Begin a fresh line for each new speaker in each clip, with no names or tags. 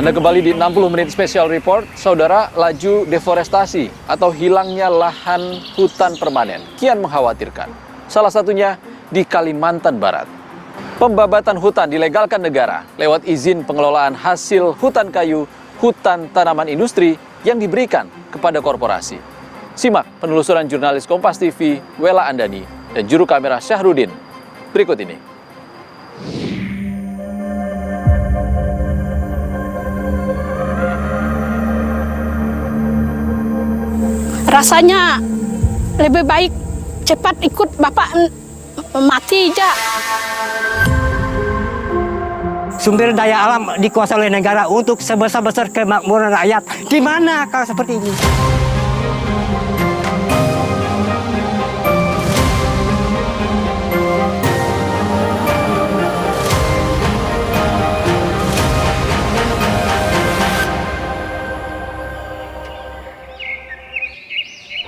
Anda kembali di 60 menit special report. Saudara, laju deforestasi atau hilangnya lahan hutan permanen kian mengkhawatirkan. Salah satunya di Kalimantan Barat. Pembabatan hutan dilegalkan negara lewat izin pengelolaan hasil hutan kayu, hutan tanaman industri yang diberikan kepada korporasi. Simak penelusuran jurnalis Kompas TV, Wela Andani, dan juru kamera Syahrudin berikut ini.
Rasanya lebih baik cepat ikut Bapak mati aja.
Sumber daya alam dikuasai oleh negara untuk sebesar-besar kemakmuran rakyat. Gimana kalau seperti ini?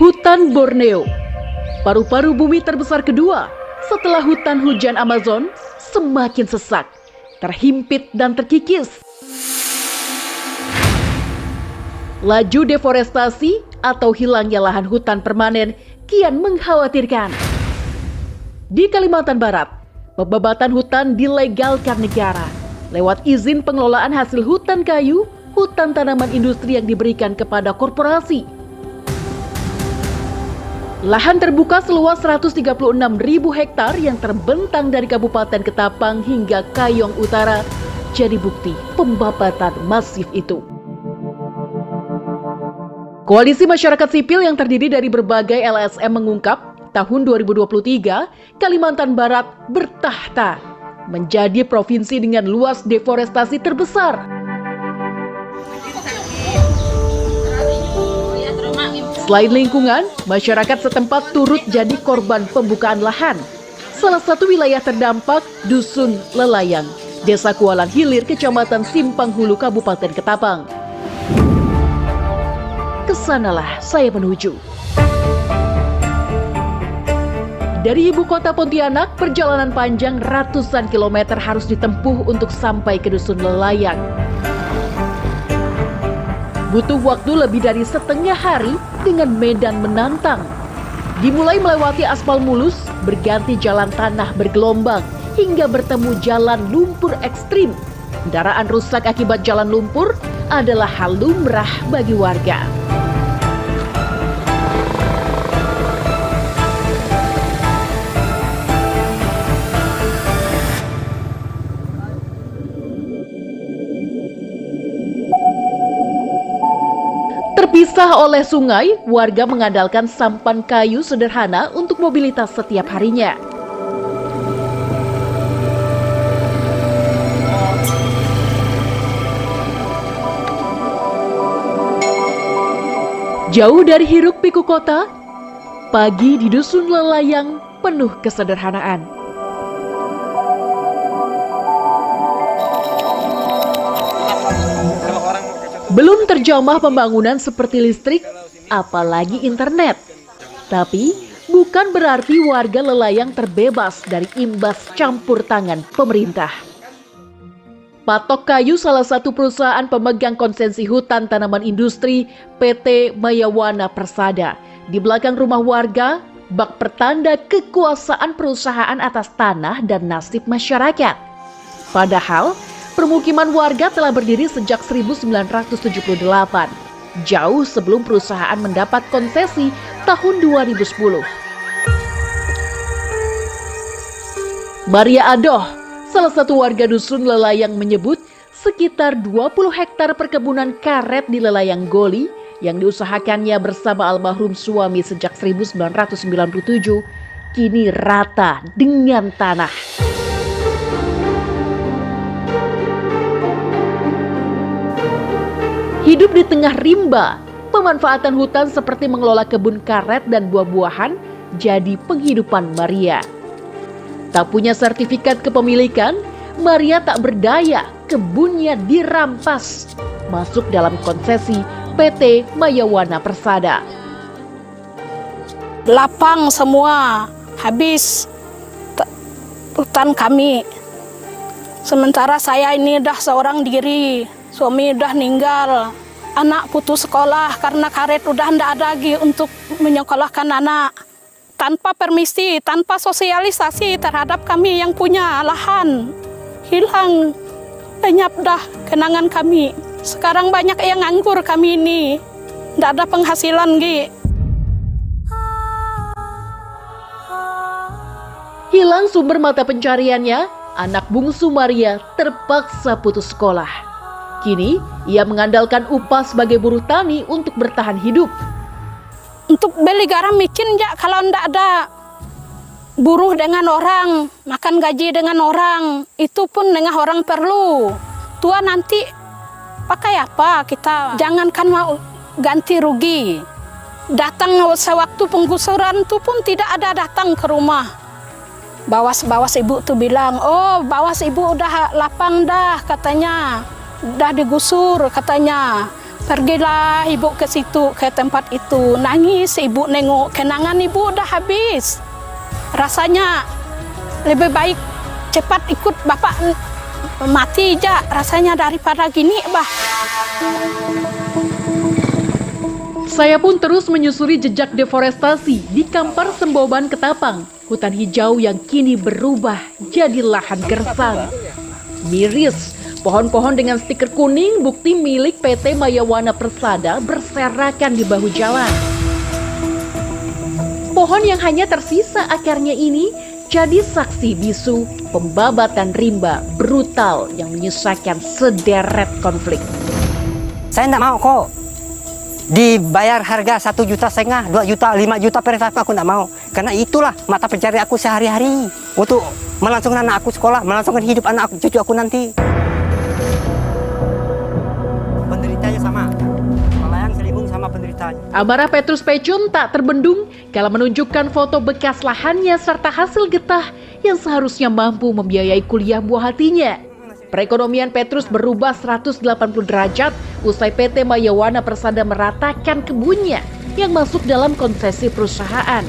Hutan Borneo, paru-paru bumi terbesar kedua setelah hutan hujan Amazon, semakin sesak, terhimpit dan terkikis. Laju deforestasi atau hilangnya lahan hutan permanen kian mengkhawatirkan. Di Kalimantan Barat, pembabatan hutan dilegalkan negara lewat izin pengelolaan hasil hutan kayu, hutan tanaman industri yang diberikan kepada korporasi. Lahan terbuka seluas 136.000 hektar yang terbentang dari Kabupaten Ketapang hingga Kayong Utara jadi bukti pembabatan masif itu. Koalisi masyarakat sipil yang terdiri dari berbagai LSM mengungkap, tahun 2023 Kalimantan Barat bertahta menjadi provinsi dengan luas deforestasi terbesar. Selain lingkungan, masyarakat setempat turut jadi korban pembukaan lahan. Salah satu wilayah terdampak Dusun Lelayang, Desa Kualan Hilir, Kecamatan Simpang Hulu, Kabupaten Ketapang. Kesanalah saya menuju. Dari ibu kota Pontianak, perjalanan panjang ratusan kilometer harus ditempuh untuk sampai ke Dusun Lelayang. Butuh waktu lebih dari setengah hari dengan medan menantang. Dimulai melewati aspal mulus, berganti jalan tanah bergelombang, hingga bertemu jalan lumpur ekstrim. Kendaraan rusak akibat jalan lumpur adalah hal lumrah bagi warga. Terpisah oleh sungai, warga mengandalkan sampan kayu sederhana untuk mobilitas setiap harinya. Jauh dari hiruk-pikuk kota, pagi di Dusun Lelayang penuh kesederhanaan. Belum terjamah pembangunan seperti listrik, apalagi internet. Tapi bukan berarti warga Lelayang terbebas dari imbas campur tangan pemerintah. Patok Kayu, salah satu perusahaan pemegang konsensi hutan tanaman industri PT Mayawana Persada. Di belakang rumah warga, bak pertanda kekuasaan perusahaan atas tanah dan nasib masyarakat. Padahal permukiman warga telah berdiri sejak 1978, jauh sebelum perusahaan mendapat konsesi tahun 2010. Maria Adoh, salah satu warga Dusun Lelayang, menyebut sekitar 20 hektar perkebunan karet di Lelayang Goli yang diusahakannya bersama almarhum suami sejak 1997 kini rata dengan tanah. Hidup di tengah rimba, pemanfaatan hutan seperti mengelola kebun karet dan buah-buahan jadi penghidupan Maria. Tak punya sertifikat kepemilikan, Maria tak berdaya, kebunnya dirampas, masuk dalam konsesi PT Mayawana Persada.
Lapang semua, habis hutan kami. Sementara saya ini dah seorang diri, Suami udah meninggal, anak putus sekolah karena karet udah tidak ada lagi untuk menyekolahkan anak. Tanpa permisi, tanpa sosialisasi terhadap kami yang punya lahan. Hilang, lenyap dah kenangan kami. Sekarang banyak yang nganggur kami ini. Tidak ada penghasilan, Gi.
Hilang sumber mata pencariannya, anak bungsu Maria terpaksa putus sekolah. Kini, ia mengandalkan upah sebagai buruh tani untuk bertahan hidup.
Untuk beli garam micin ya, kalau tidak ada buruh dengan orang, makan gaji dengan orang, itu pun dengan orang perlu. Tua nanti pakai apa kita? Jangankan mau ganti rugi. Datang sewaktu penggusuran itu pun tidak ada datang ke rumah. Bawas ibu tuh bilang, oh bawas ibu udah lapang dah katanya. Udah digusur katanya. Pergilah ibu ke situ, ke tempat itu. Nangis ibu nengok, kenangan ibu udah habis. Rasanya lebih baik cepat ikut bapak mati aja rasanya daripada gini, bah.
Saya pun terus menyusuri jejak deforestasi di Kampar Semboban Ketapang, hutan hijau yang kini berubah jadi lahan gersang. Miris, pohon-pohon dengan stiker kuning bukti milik PT Mayawana Persada berserakan di bahu jalan. Pohon yang hanya tersisa akarnya ini jadi saksi bisu pembabatan rimba brutal yang menyisakan sederet konflik.
Saya tidak mau kok dibayar harga 1,5 juta, 2 juta, 5 juta per hektar, aku tidak mau. Karena itulah mata pencarian aku sehari-hari untuk melangsungkan anak aku sekolah, melangsungkan hidup anak aku, cucu aku nanti. Penderitanya sama, nelayan selibung sama penderitanya.
Amarah Petrus Pecun tak terbendung kala menunjukkan foto bekas lahannya serta hasil getah yang seharusnya mampu membiayai kuliah buah hatinya. Perekonomian Petrus berubah 180 derajat usai PT Mayawana Persada meratakan kebunnya yang masuk dalam konsesi perusahaan.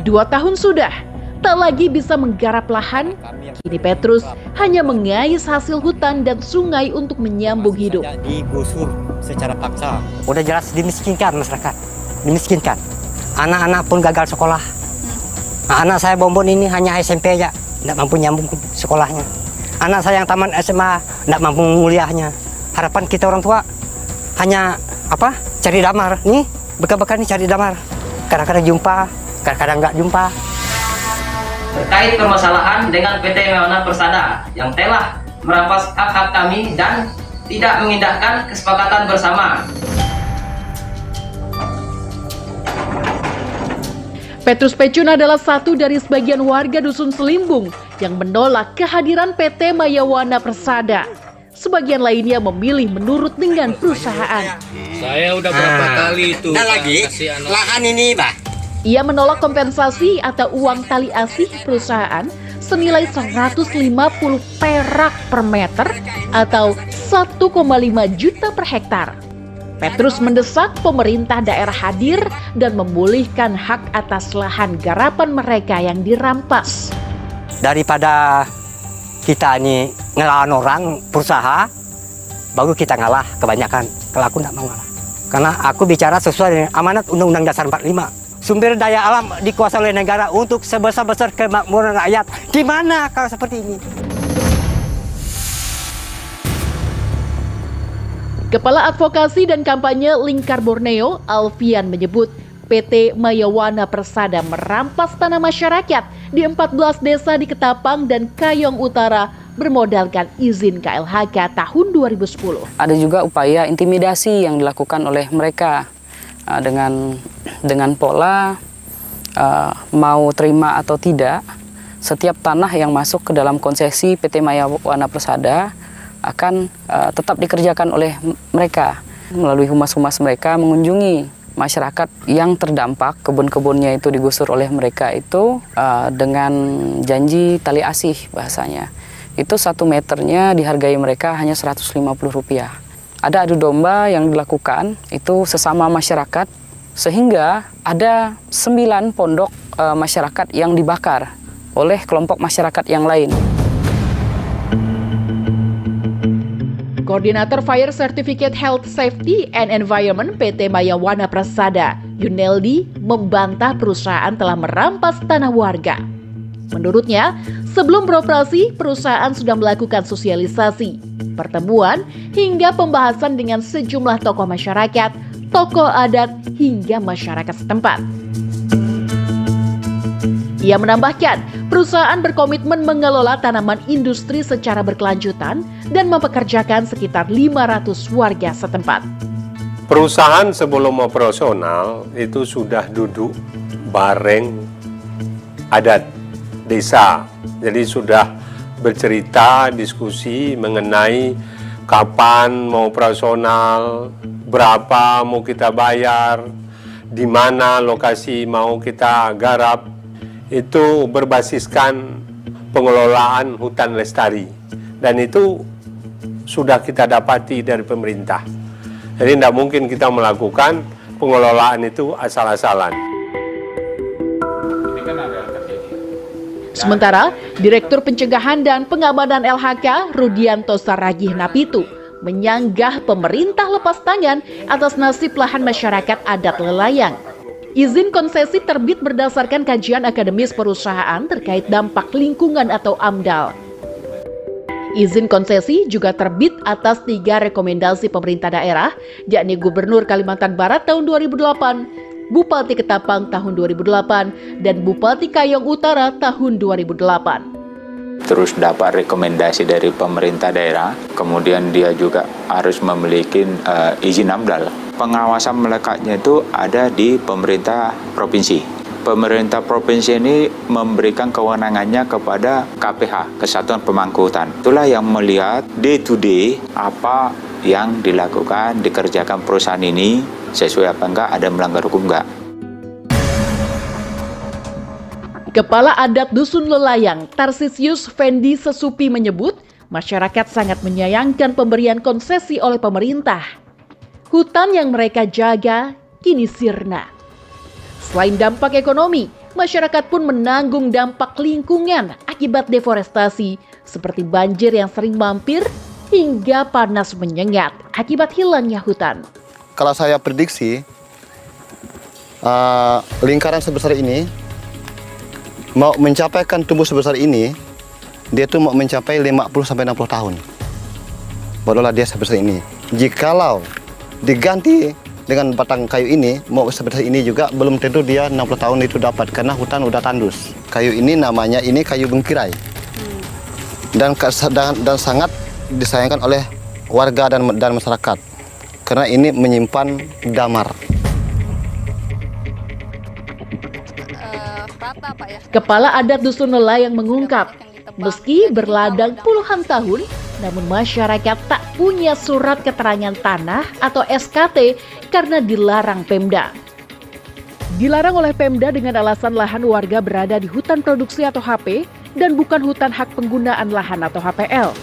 2 tahun sudah, tak lagi bisa menggarap lahan, kini Petrus hanya mengais hasil hutan dan sungai untuk menyambung hidup.
Digusur secara paksa. Udah jelas dimiskinkan masyarakat, dimiskinkan. Anak-anak pun gagal sekolah. Anak saya Bonbon ini hanya SMP aja, tidak mampu nyambung sekolahnya. Anak saya yang taman SMA tidak mampu kuliahnya. Harapan kita orang tua hanya apa? Cari damar. Nih, bekal-bekal nih cari damar. Kadang-kadang jumpa, kadang-kadang nggak jumpa.
Terkait permasalahan dengan PT Mayawana Persada yang telah merampas hak-hak kami dan tidak mengindahkan kesepakatan bersama.
Petrus Pecun adalah satu dari sebagian warga Dusun Selimbung yang menolak kehadiran PT Mayawana Persada. Sebagian lainnya memilih menurut dengan perusahaan.
Saya udah berapa kali itu.
Nah lagi, lahan ini, Pak.
Ia menolak kompensasi atau uang tali asih perusahaan senilai 150 perak per meter atau 1,5 juta per hektar. Petrus mendesak pemerintah daerah hadir dan memulihkan hak atas lahan garapan mereka yang dirampas.
Daripada kita ini ngelawan orang berusaha, baru kita ngalah kebanyakan. Kalau aku tidak mau ngalah. Karena aku bicara sesuai dengan amanat Undang-Undang Dasar 45. Sumber daya alam dikuasai oleh negara untuk sebesar-besar kemakmuran rakyat. Di mana kalau seperti ini?
Kepala Advokasi dan Kampanye Lingkar Borneo, Alfian menyebut PT Mayawana Persada merampas tanah masyarakat di 14 desa di Ketapang dan Kayong Utara bermodalkan izin KLHK tahun 2010.
Ada juga upaya intimidasi yang dilakukan oleh mereka dengan pola mau terima atau tidak, setiap tanah yang masuk ke dalam konsesi PT Mayawana Persada akan tetap dikerjakan oleh mereka. Melalui humas-humas mereka mengunjungi masyarakat yang terdampak, kebun-kebunnya itu digusur oleh mereka itu dengan janji tali asih bahasanya. Itu 1 meternya dihargai mereka hanya Rp150. Ada adu domba yang dilakukan itu sesama masyarakat, sehingga ada 9 pondok masyarakat yang dibakar oleh kelompok masyarakat yang lain.
Koordinator Fire Certificate Health Safety and Environment PT Maya Wana Prasada, Yuneldi, membantah perusahaan telah merampas tanah warga. Menurutnya, sebelum beroperasi, perusahaan sudah melakukan sosialisasi, pertemuan, hingga pembahasan dengan sejumlah tokoh masyarakat, tokoh adat, hingga masyarakat setempat. Ia menambahkan, perusahaan berkomitmen mengelola tanaman industri secara berkelanjutan dan mempekerjakan sekitar 500 warga setempat.
Perusahaan sebelum operasional itu sudah duduk bareng adat desa. Jadi sudah bercerita, diskusi mengenai kapan mau operasional, berapa mau kita bayar, di mana lokasi mau kita garap. Itu berbasiskan pengelolaan hutan lestari, dan itu sudah kita dapati dari pemerintah. Jadi tidak mungkin kita melakukan pengelolaan itu asal-asalan.
Sementara, Direktur Pencegahan dan Pengamanan LHK Rudianto Saragih Napitu menyanggah pemerintah lepas tangan atas nasib lahan masyarakat adat Lelayang. Izin konsesi terbit berdasarkan kajian akademis perusahaan terkait dampak lingkungan atau AMDAL. Izin konsesi juga terbit atas 3 rekomendasi pemerintah daerah, yakni Gubernur Kalimantan Barat tahun 2008, Bupati Ketapang tahun 2008, dan Bupati Kayong Utara tahun 2008.
Terus dapat rekomendasi dari pemerintah daerah, kemudian dia juga harus memiliki izin AMDAL. Pengawasan melekatnya itu ada di pemerintah provinsi. Pemerintah provinsi ini memberikan kewenangannya kepada KPH, Kesatuan Pemangku Hutan. Itulah yang melihat day to day apa yang dilakukan, dikerjakan perusahaan ini sesuai apa enggak, ada melanggar hukum enggak.
Kepala Adat Dusun Lelayang, Tarsisius Fendi Sesupi menyebut, masyarakat sangat menyayangkan pemberian konsesi oleh pemerintah. Hutan yang mereka jaga kini sirna. Selain dampak ekonomi, masyarakat pun menanggung dampak lingkungan akibat deforestasi, seperti banjir yang sering mampir hingga panas menyengat akibat hilangnya hutan.
Kalau saya prediksi, lingkaran sebesar ini, mau mencapaikan tumbuh sebesar ini, dia tuh mau mencapai 50-60 tahun. Barulah dia sebesar ini. Jikalau diganti dengan batang kayu ini, mau sebesar ini juga belum tentu dia 60 tahun itu dapat, karena hutan udah tandus. Kayu ini namanya kayu bengkirai. Dan sangat disayangkan oleh warga dan masyarakat, karena ini menyimpan damar.
Kepala Adat Dusun Lelayang mengungkap, meski berladang puluhan tahun, namun masyarakat tak punya surat keterangan tanah atau SKT karena dilarang Pemda. Dilarang oleh Pemda dengan alasan lahan warga berada di hutan produksi atau HP dan bukan hutan hak penggunaan lahan atau HPL.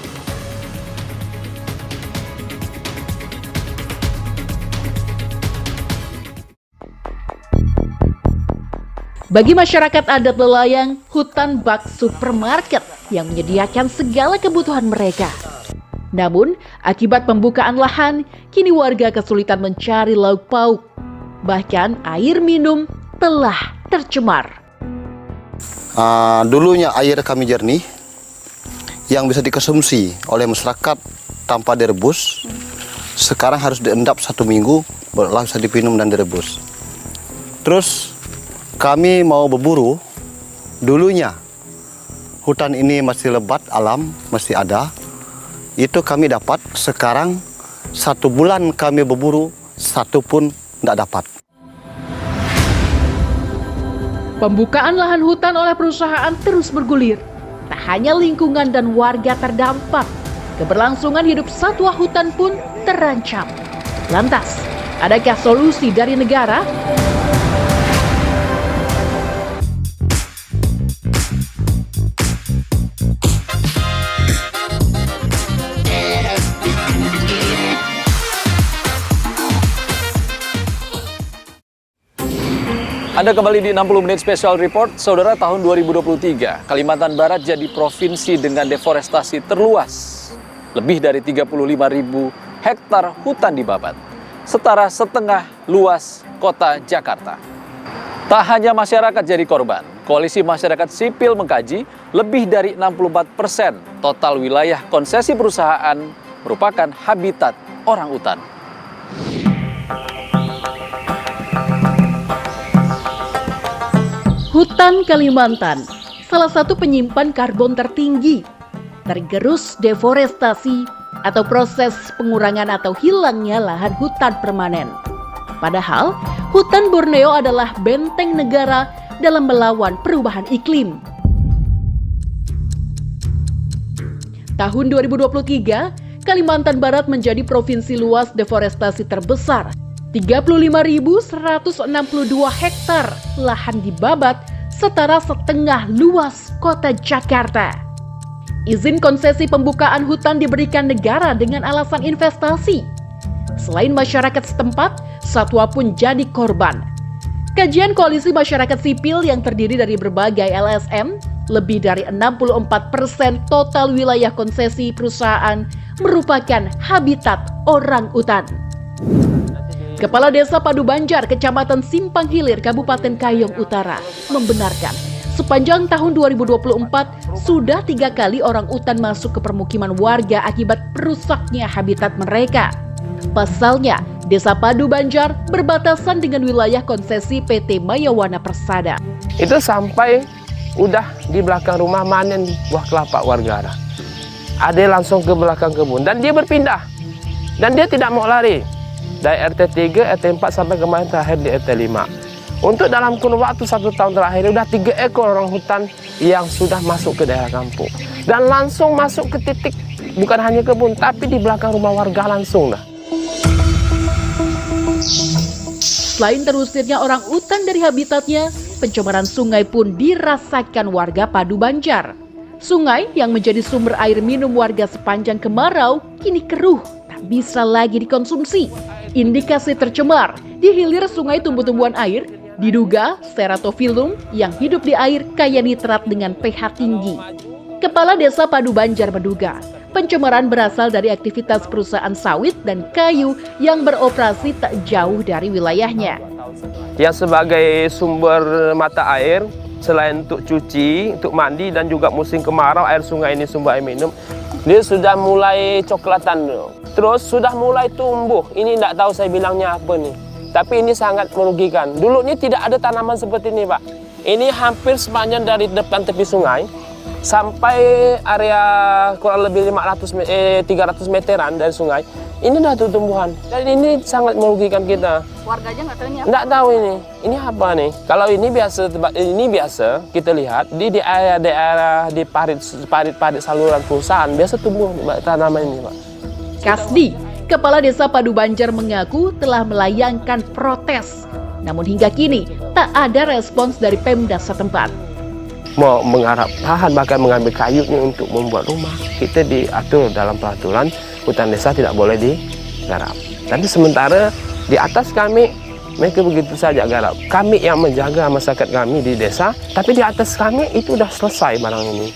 Bagi masyarakat adat Lelayang, hutan bak supermarket yang menyediakan segala kebutuhan mereka. Namun, akibat pembukaan lahan, kini warga kesulitan mencari lauk pauk. Bahkan air minum telah tercemar.
Dulunya air kami jernih, yang bisa dikonsumsi oleh masyarakat tanpa direbus. Sekarang harus diendap 1 minggu, barulah bisa diminum dan direbus. Terus, kami mau berburu, dulunya hutan ini masih lebat, alam masih ada. Itu kami dapat, sekarang 1 bulan kami berburu, 1 pun tidak dapat.
Pembukaan lahan hutan oleh perusahaan terus bergulir. Tak hanya lingkungan dan warga terdampak, keberlangsungan hidup satwa hutan pun terancam. Lantas, adakah solusi dari negara?
Anda kembali di 60 Menit Special Report. Saudara, tahun 2023, Kalimantan Barat jadi provinsi dengan deforestasi terluas Lebih dari 35.000 hektar hutan dibabat, setara setengah luas kota Jakarta. Tak hanya masyarakat jadi korban, Koalisi Masyarakat Sipil mengkaji lebih dari 64% total wilayah konsesi perusahaan merupakan habitat orang utan.
Hutan Kalimantan, salah satu penyimpan karbon tertinggi, tergerus deforestasi atau proses pengurangan atau hilangnya lahan hutan permanen. Padahal, hutan Borneo adalah benteng negara dalam melawan perubahan iklim. Tahun 2023, Kalimantan Barat menjadi provinsi luas deforestasi terbesar. 35.162 hektar lahan dibabat, setara setengah luas kota Jakarta. Izin konsesi pembukaan hutan diberikan negara dengan alasan investasi. Selain masyarakat setempat, satwa pun jadi korban. Kajian Koalisi Masyarakat Sipil yang terdiri dari berbagai LSM, lebih dari 64% total wilayah konsesi perusahaan merupakan habitat orang utan. Kepala Desa Padu Banjar, Kecamatan Simpang Hilir, Kabupaten Kayong Utara, membenarkan sepanjang tahun 2024 sudah 3 kali orang utan masuk ke permukiman warga akibat rusaknya habitat mereka. Pasalnya, Desa Padu Banjar berbatasan dengan wilayah konsesi PT Mayawana Persada.
Itu sampai udah di belakang rumah manen buah kelapa warga. Ada langsung ke belakang kebun dan dia berpindah. Dan dia tidak mau lari. Dari RT 3, RT 4 sampai kemarin terakhir di RT 5. Untuk dalam kurun waktu 1 tahun terakhir, sudah 3 ekor orang hutan yang sudah masuk ke daerah kampung. Dan langsung masuk ke titik, bukan hanya kebun, tapi di belakang rumah warga langsung dah.
Selain terusirnya orang utan dari habitatnya, pencemaran sungai pun dirasakan warga Padu Banjar. Sungai yang menjadi sumber air minum warga sepanjang kemarau kini keruh, tak bisa lagi dikonsumsi. Indikasi tercemar, di hilir sungai tumbuh-tumbuhan air, diduga Ceratophyllum yang hidup di air kaya nitrat dengan pH tinggi. Kepala Desa Padu Banjar menduga, pencemaran berasal dari aktivitas perusahaan sawit dan kayu yang beroperasi tak jauh dari wilayahnya.
Yang sebagai sumber mata air, selain untuk cuci, untuk mandi, dan juga musim kemarau, air sungai ini sumber air minum, dia sudah mulai coklatan. Terus sudah mulai tumbuh. Ini tidak tahu saya bilangnya apa nih. Tapi ini sangat merugikan. Dulu ini tidak ada tanaman seperti ini, Pak. Ini hampir sepanjang dari depan tepi sungai sampai area kurang lebih 300 meteran dari sungai. Ini dah tumbuhan. Dan ini sangat merugikan kita.
Warganya nggak tahu ini apa?
Nggak tahu ini. Ini apa nih? Kalau ini biasa kita lihat di daerah di parit saluran perusahaan biasa tumbuh tanaman ini, Pak.
Kasdi, Kepala Desa Padu Banjar mengaku telah melayangkan protes. Namun hingga kini tak ada respons dari Pemda setempat.
Mau menggarap lahan bahkan mengambil kayu ini untuk membuat rumah, kita diatur dalam peraturan hutan desa tidak boleh digarap. Tapi sementara di atas kami mereka begitu saja garap. Kami yang menjaga masyarakat kami di desa, tapi di atas kami itu sudah selesai barang ini.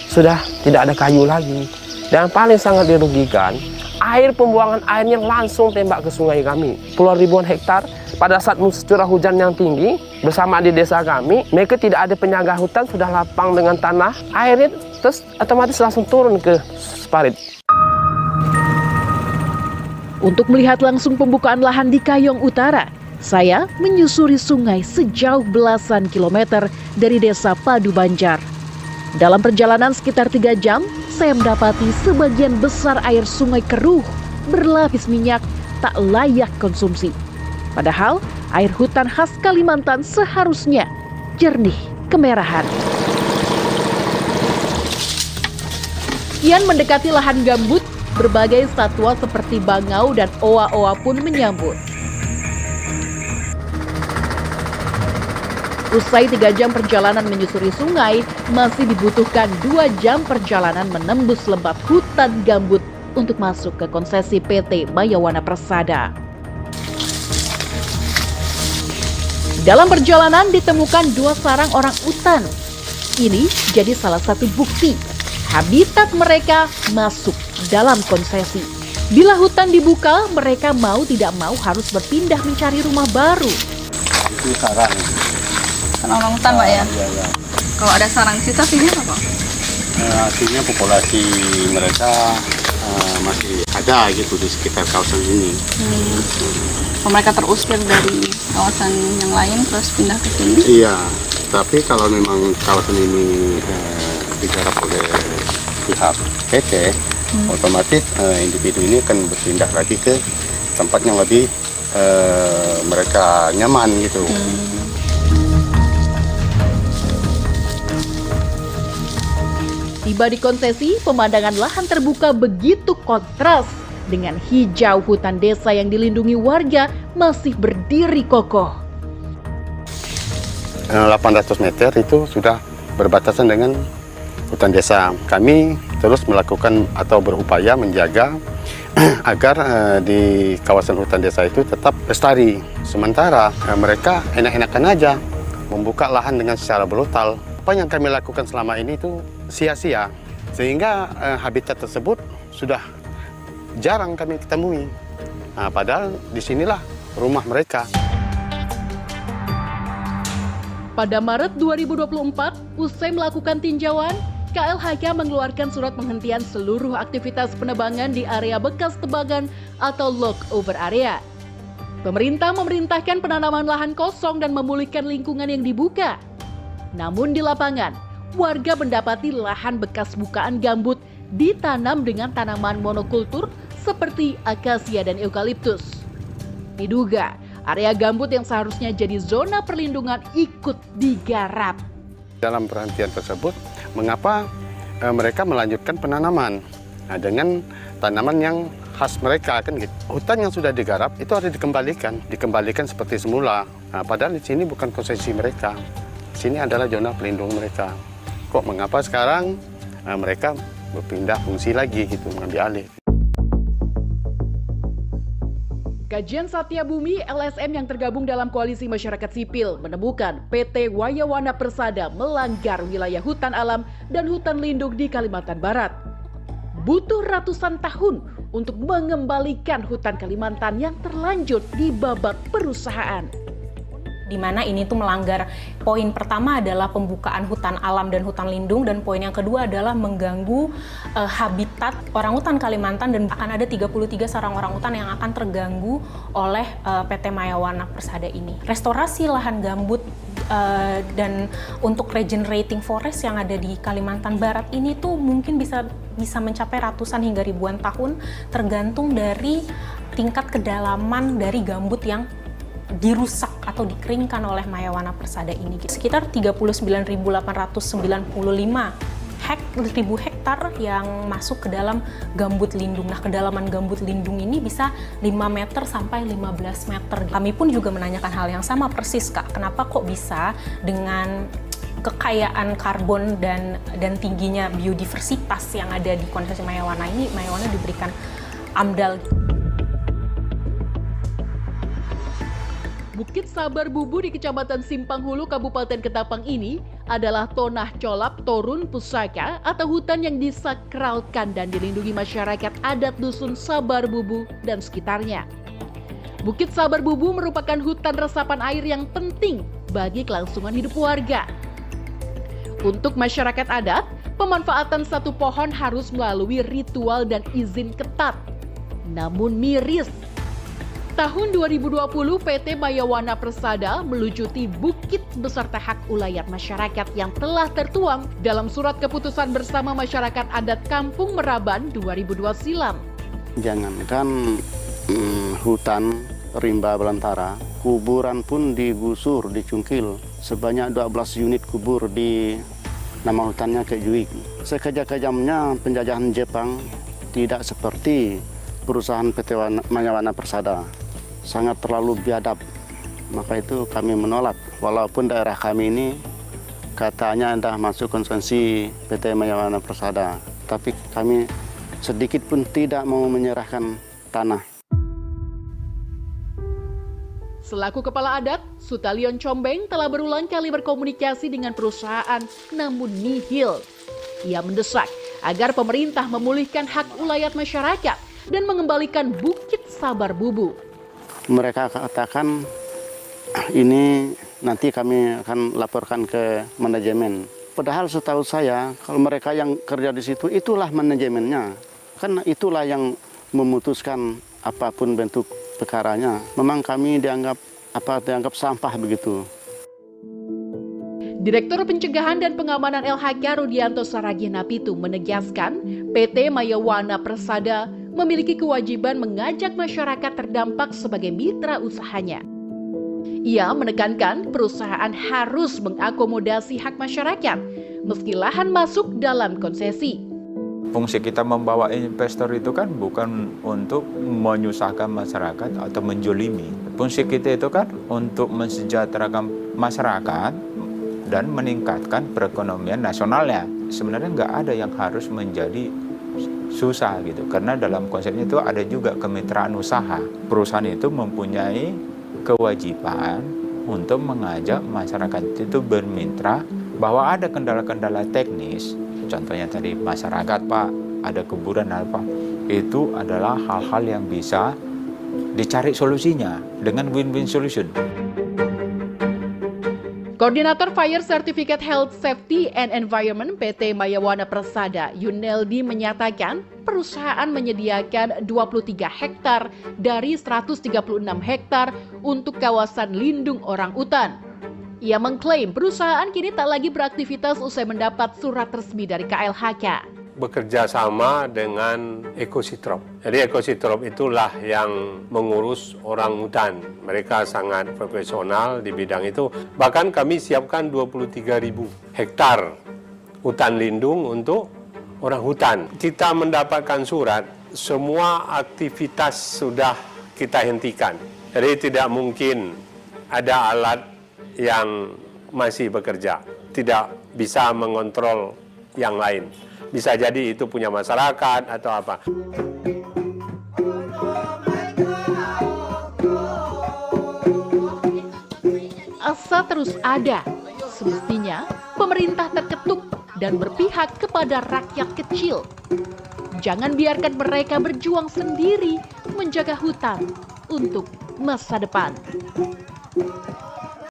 Sudah tidak ada kayu lagi. Dan paling sangat dirugikan, air pembuangan airnya langsung tembak ke sungai kami. Puluhan ribuan hektar pada saat curah hujan yang tinggi bersama di desa kami, mereka tidak ada penjaga hutan, sudah lapang dengan tanah, airnya terus otomatis langsung turun ke parit.
Untuk melihat langsung pembukaan lahan di Kayong Utara, saya menyusuri sungai sejauh belasan kilometer dari Desa Padu Banjar. Dalam perjalanan sekitar 3 jam, saya mendapati sebagian besar air sungai keruh, berlapis minyak, tak layak konsumsi. Padahal, air hutan khas Kalimantan seharusnya jernih kemerahan. Kian mendekati lahan gambut, berbagai satwa seperti bangau dan oa-oa pun menyambut. Usai 3 jam perjalanan menyusuri sungai, masih dibutuhkan 2 jam perjalanan menembus lebat hutan gambut untuk masuk ke konsesi PT Mayawana Persada. Dalam perjalanan ditemukan 2 sarang orang utan. Ini jadi salah satu bukti habitat mereka masuk dalam konsesi. Bila hutan dibuka, mereka mau tidak mau harus berpindah mencari rumah baru.
Itu sarang.
Sarang orang hutan, Pak, ya?
Iya.
Kalau ada sarang di situ artinya apa?
Artinya populasi mereka masih ada gitu di sekitar kawasan ini.
Mereka terusir dari kawasan yang lain terus pindah ke sini?
Iya, tapi kalau memang kawasan ini digarap oleh pihak PT, otomatis individu ini akan berpindah lagi ke tempat yang lebih mereka nyaman gitu.
Tiba di konsesi, pemandangan lahan terbuka begitu kontras dengan hijau hutan desa yang dilindungi warga masih berdiri kokoh.
800 meter itu sudah berbatasan dengan hutan desa. Kami terus melakukan atau berupaya menjaga agar di kawasan hutan desa itu tetap lestari. Sementara mereka enak-enakan aja membuka lahan dengan secara brutal. Apa yang kami lakukan selama ini itu sia-sia, sehingga habitat tersebut sudah jarang kami ketemui. Nah, padahal disinilah rumah mereka.
Pada Maret 2024, usai melakukan tinjauan, KLHK mengeluarkan surat penghentian seluruh aktivitas penebangan di area bekas tebangan atau lock-over area. Pemerintah memerintahkan penanaman lahan kosong dan memulihkan lingkungan yang dibuka. Namun di lapangan, warga mendapati lahan bekas bukaan gambut ditanam dengan tanaman monokultur seperti akasia dan eukaliptus. Diduga, area gambut yang seharusnya jadi zona perlindungan ikut digarap.
Dalam perhentian tersebut, mengapa mereka melanjutkan penanaman dengan tanaman yang khas mereka kan gitu. Hutan yang sudah digarap itu harus dikembalikan seperti semula. Nah, padahal di sini bukan konsesi mereka. Sini adalah zona pelindung mereka. Kok mengapa sekarang mereka berpindah fungsi lagi gitu, mengambil alih.
Kajian Satya Bumi LSM yang tergabung dalam Koalisi Masyarakat Sipil menemukan PT Wayawana Persada melanggar wilayah hutan alam dan hutan lindung di Kalimantan Barat. Butuh ratusan tahun untuk mengembalikan hutan Kalimantan yang terlanjur di babak perusahaan.
Di mana ini tuh melanggar poin pertama adalah pembukaan hutan alam dan hutan lindung, dan poin yang kedua adalah mengganggu habitat orangutan Kalimantan, dan akan ada 33 sarang orangutan yang akan terganggu oleh PT Wayawana Persada ini. Restorasi lahan gambut dan untuk regenerating forest yang ada di Kalimantan Barat ini tuh mungkin bisa mencapai ratusan hingga ribuan tahun, tergantung dari tingkat kedalaman dari gambut yang dirusak atau dikeringkan oleh Wayawana Persada ini. Sekitar 39.895 ribu hektar yang masuk ke dalam gambut lindung. Nah, kedalaman gambut lindung ini bisa 5 meter sampai 15 meter. Kami pun juga menanyakan hal yang sama persis, Kak. Kenapa kok bisa dengan kekayaan karbon dan tingginya biodiversitas yang ada di konsesi Wayawana ini, Wayawana diberikan AMDAL.
Bukit Sabar Bubu di Kecamatan Simpang Hulu, Kabupaten Ketapang ini adalah Tonah Colap Torun Pusaka atau hutan yang disakralkan dan dilindungi masyarakat adat Dusun Sabar Bubu dan sekitarnya. Bukit Sabar Bubu merupakan hutan resapan air yang penting bagi kelangsungan hidup warga. Untuk masyarakat adat, pemanfaatan satu pohon harus melalui ritual dan izin ketat. Namun miris, tahun 2020 PT Wayawana Persada melucuti bukit beserta hak ulayat masyarakat yang telah tertuang dalam surat keputusan bersama masyarakat adat Kampung Meraban 2002 silam.
Jangankan hutan rimba belantara, kuburan pun digusur, dicungkil. Sebanyak 12 unit kubur di nama hutannya Kejuik. Sekejam-kejamnya penjajahan Jepang tidak seperti perusahaan PT Wayawana Persada. Sangat terlalu biadab, maka itu kami menolak. Walaupun daerah kami ini katanya dah masuk konsesi PT Wayawana Persada, tapi kami sedikit pun tidak mau menyerahkan tanah.
Selaku kepala adat, Sutalion Combeng telah berulang kali berkomunikasi dengan perusahaan, namun nihil. Ia mendesak agar pemerintah memulihkan hak ulayat masyarakat dan mengembalikan Bukit Sabar Bubu.
Mereka katakan ini nanti kami akan laporkan ke manajemen. Padahal setahu saya kalau mereka yang kerja di situ itulah manajemennya. Kan itulah yang memutuskan apapun bentuk perkaranya. Memang kami dianggap sampah begitu.
Direktur Pencegahan dan Pengamanan LHK Rudianto Saragenapitu menegaskan PT Mayawana Persada memiliki kewajiban mengajak masyarakat terdampak sebagai mitra usahanya. Ia menekankan perusahaan harus mengakomodasi hak masyarakat meski lahan masuk dalam konsesi.
Fungsi kita membawa investor itu kan bukan untuk menyusahkan masyarakat atau menjolimi. Fungsi kita itu kan untuk mensejahterakan masyarakat dan meningkatkan perekonomian nasionalnya. Sebenarnya nggak ada yang harus menjadi susah gitu, karena dalam konsepnya itu ada juga kemitraan usaha. Perusahaan itu mempunyai kewajiban untuk mengajak masyarakat itu bermitra bahwa ada kendala-kendala teknis, contohnya tadi masyarakat Pak, ada kuburan apa, itu adalah hal-hal yang bisa dicari solusinya dengan win-win solution.
Koordinator Fire Certificate Health Safety and Environment PT Mayawana Persada, Yuneldi menyatakan perusahaan menyediakan 23 hektar dari 136 hektar untuk kawasan lindung orangutan. Ia mengklaim perusahaan kini tak lagi beraktivitas usai mendapat surat resmi dari KLHK.
Bekerja sama dengan Ekositrop. Jadi Ekositrop itulah yang mengurus orangutan. Mereka sangat profesional di bidang itu. Bahkan kami siapkan 23.000 hektar hutan lindung untuk orangutan. Kita mendapatkan surat, semua aktivitas sudah kita hentikan. Jadi tidak mungkin ada alat yang masih bekerja. Tidak bisa mengontrol yang lain. Bisa jadi itu punya masyarakat atau apa.
Asa terus ada. Semestinya pemerintah terketuk dan berpihak kepada rakyat kecil. Jangan biarkan mereka berjuang sendiri menjaga hutan untuk masa depan.